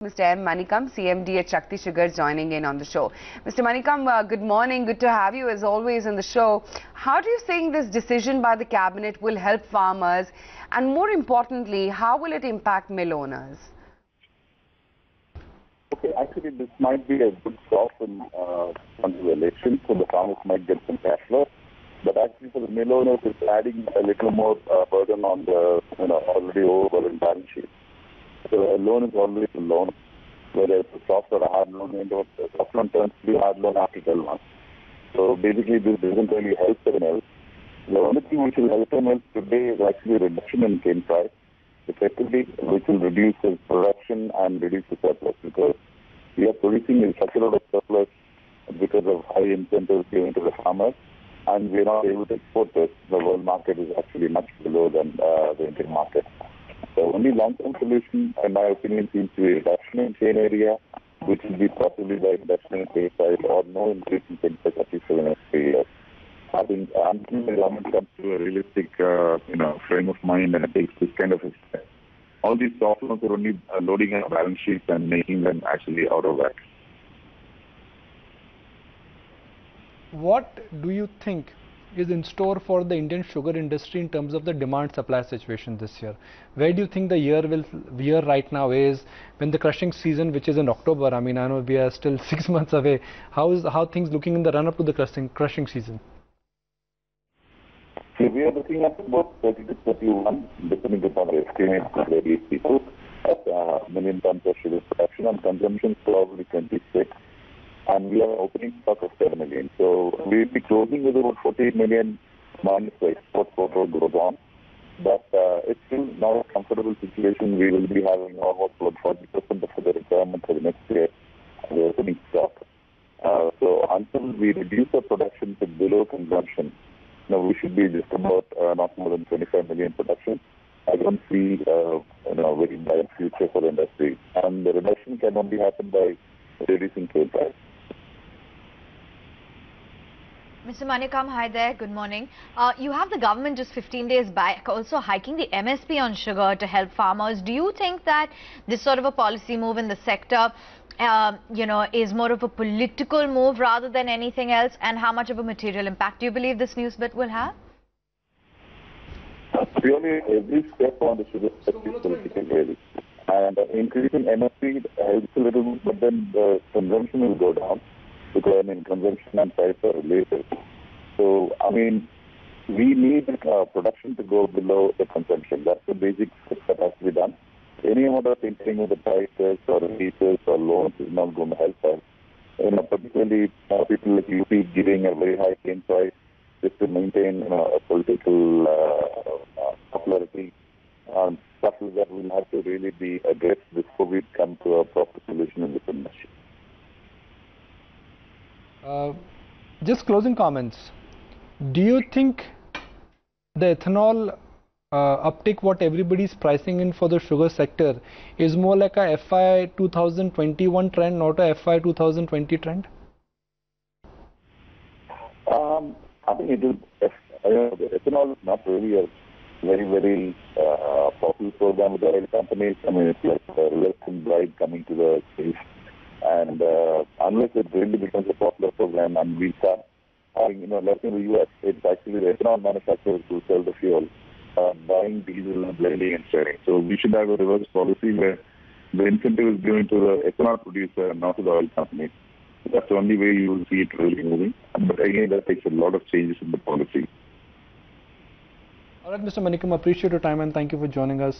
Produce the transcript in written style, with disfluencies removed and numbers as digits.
Mr. M. Manickam, CMD at Sakthi Sugars, joining in on the show. Mr. Manickam, good morning. Good to have you as always in the show. How do you think this decision by the cabinet will help farmers, and more importantly, how will it impact mill owners? Okay, actually this might be a good soften on the election, so the farmers might get some cash flow. But actually for the mill owners, it's adding a little more burden on the already overburdened balance sheet. So a loan is always a loan, whether it's a soft or a hard loan. And the soft loan turns to be a hard loan after 12 months. So basically this doesn't really help the mills. The only thing which will help the mills today is actually a reduction in cane price, effectively, which will reduce the production and reduce the surplus, because we are producing such a lot of surplus because of high incentives given to the farmers, and we are not able to export this. The world market is actually much below than the Indian market. The only long-term solution, in my opinion, seems to be reduction in cane area, which will be possibly by reduction in cane price or no increase in cane price at least for the next 3 years. I think until the government comes to a realistic, frame of mind and takes this kind of a step, all these soft loans are only loading our balance sheets and making them actually out of whack. What do you think is in store for the Indian sugar industry in terms of the demand-supply situation this year? Where do you think the year right now is, when the crushing season, which is in October? I mean, I know we are still 6 months away. How things looking in the run-up to the crushing season? So we are looking at about 30 to 31, depending upon the estimates of various people, at million tons of sugar production, and consumption probably 26. And we are opening stock of 7 million. So we will be closing with about 14 million minus the export quota goes on. But it's still not a comfortable situation. We will be having almost about 40% of the requirement for the next year. We're opening stock. So until we reduce the production to below consumption, we should be just about not more than 25 million production. I don't see a very bright future for the industry. And the reduction can only happen by reducing cane price. Mr. Manickam, hi there. Good morning. You have the government just 15 days back also hiking the MSP on sugar to help farmers. Do you think that this sort of a policy move in the sector, is more of a political move rather than anything else? And how much of a material impact do you believe this news bit will have? Purely every step on the sugar sector is political, really. And increasing MSP helps a little bit, but then the consumption will go down, because consumption and price are related. So, we need production to go below the consumption. That's the basic step that has to be done. Any amount of tinkering with the prices or leases or loans is not going to help us. Particularly people like UP giving a very high cane price just to maintain a political popularity. Stuff that will have to really be addressed before we come to a proper solution in this industry. Just closing comments. Do you think the ethanol uptick, what everybody is pricing in for the sugar sector, is more like a FY 2021 trend, not a FY 2020 trend? I think it is. The ethanol is not really a very, very popular program with the oil companies. It's like a reluctant bride coming to the space. And unless it really becomes a popular program and we start having, like in the US, it's actually the ethanol manufacturers who sell the fuel, buying diesel and blending and sharing. So we should have a reverse policy where the incentive is given to the ethanol producer and not to the oil company. That's the only way you will see it really moving. But again, that takes a lot of changes in the policy. All right, Mr. Manickam, appreciate your time and thank you for joining us.